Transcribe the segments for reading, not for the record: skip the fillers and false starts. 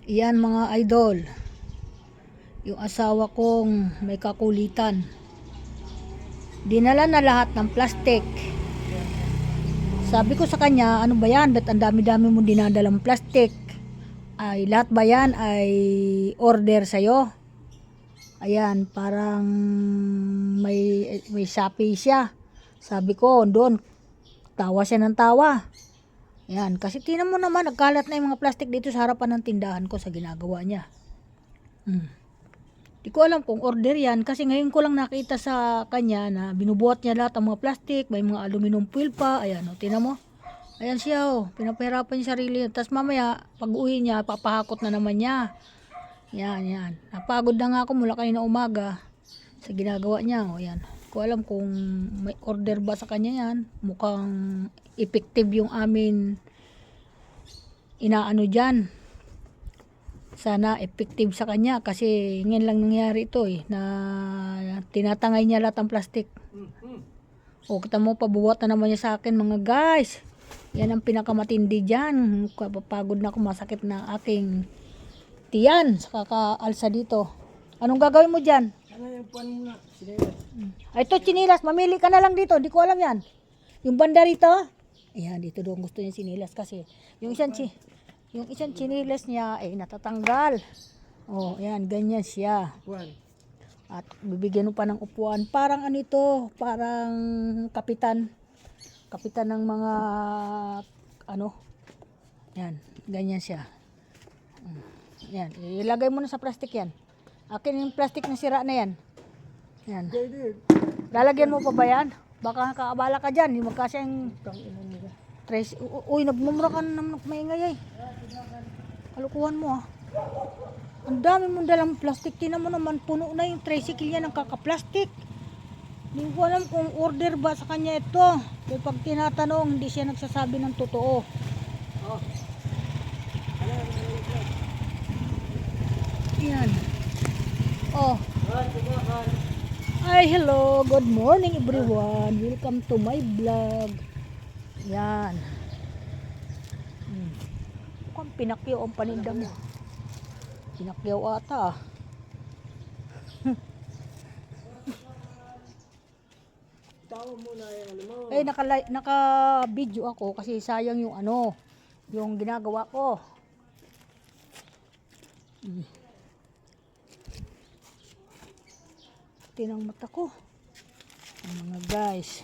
Iyan mga idol, yung asawa kong may kakulitan. Dinala na lahat ng plastic. Sabi ko sa kanya, ano ba yan? Ba't ang dami-dami mo dinadalang plastic? Ay, lahat ba yan ay order sa'yo? Ayan, parang may Shopee siya. Sabi ko, doon, tawa siya ng tawa. Ayan, kasi tinan mo naman, nagkalat na yung mga plastic dito sa harapan ng tindahan ko sa ginagawa niya. Di ko alam kung order yan kasi ngayon ko lang nakita sa kanya na binubuhat niya lahat ng mga plastic, may mga aluminum foil pa. Ayan, o, tinan mo. Ayan siya, o, pinapahirapan niya sarili. Tapos mamaya, pag uwi niya, papahakot na naman niya. Yan. Napagod na nga ako mula kanina umaga sa ginagawa niya. O, yan. Di ko alam kung may order ba sa kanya yan. Mukhang effective yung amin inaano dyan. Sana effective sa kanya kasi ngayon lang nangyari ito na tinatangay niya lahat ng plastic. O, kita mo, pabuhat na naman niya sa akin mga guys. Yan ang pinakamatindi dyan. Kapapagod na ako, masakit na aking tiyan sa kakaalsa dito. Anong gagawin mo dyan? Ano yung pan muna? Sinilas. Ito, chinilas. Mamili ka na lang dito. Di ko alam yan. Yung banda rito. Ayan, dito doon gusto niya sinilas kasi yung isang chinilas niya ay natatanggal. Oh, ayan, ganyan siya. Pan. At bibigyan mo pa ng upuan. Parang ano ito, parang kapitan ng mga ano. Yan, ganyan siya. Yan, ilagay mo na sa plastic yan. Akin yung plastic na sira na yan. Yan. Lalagyan mo pa ba yan? Baka kaabala ka dyan. Hindi magkasya yung trace. Uy, nagmumura ka na maingay ay. Kalukuhan mo ah. Ang dami mong dalang plastic. Tinan mo naman, puno na yung tricycle yan ng kakaplastic. Hindi ko alam kung order ba sa kanya ito. Kaya pag tinatanong, hindi siya nagsasabi ng totoo. Oh. Yan. Oh. Ay, hello. Good morning everyone. Welcome to my vlog. Yan. Mukhang pinakyaw ang paninda mo. Pinakyaw ata ah. Eh, naka-video ako kasi sayang yung ano, yung ginagawa ko. Tinang mata ko. Mga guys.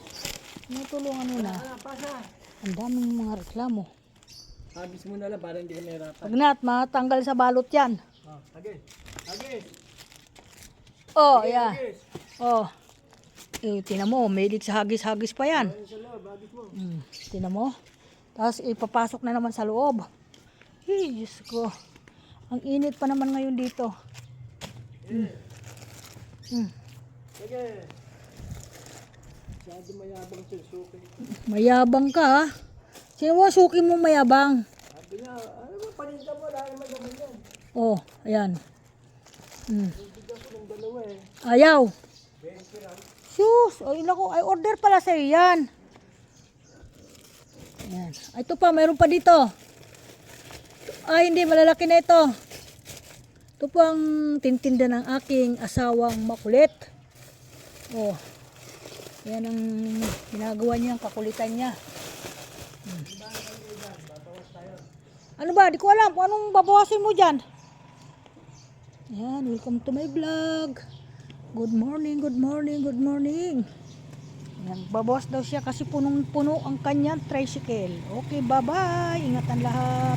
Tinutulungan mo na. Ang daming mga reklamo. Habis mo na lang para hindi ka nahirapan. Pag nat, matanggal sa balot yan. Agis. Oh, yeah. Oh. Tinan mo, mahilig sa hagis-hagis pa yan. Tinan mo. Tapos ipapasok na naman sa loob. Hey, Diyos ko. Ang init pa naman ngayon dito. Sige. Masyado mayabang siya, suki. Mayabang ka ha. Sino mo suki mo mayabang? Sabi niya, ano ba, paninda mo, dahil madami yan. Oh, ayan. Bibigyan ko ng dalawa eh. Ayaw. 20 lang. Sus, ay naku, ay order pala sa'yo yan. Ayan. Ay, ito pa, mayroon pa dito. Ay, hindi, malalaki na ito. Ito po ang tintinda ng aking asawang makulit. Oh, yan ang ginagawa niya, ang kakulitan niya. Ano ba, di ko alam kung anong babawasin mo dyan. Ayan, welcome to my vlog. Good morning. Ayan, babawas daw siya kasi punong-puno ang kanyang tricycle. Okay, bye-bye. Ingatan lahat.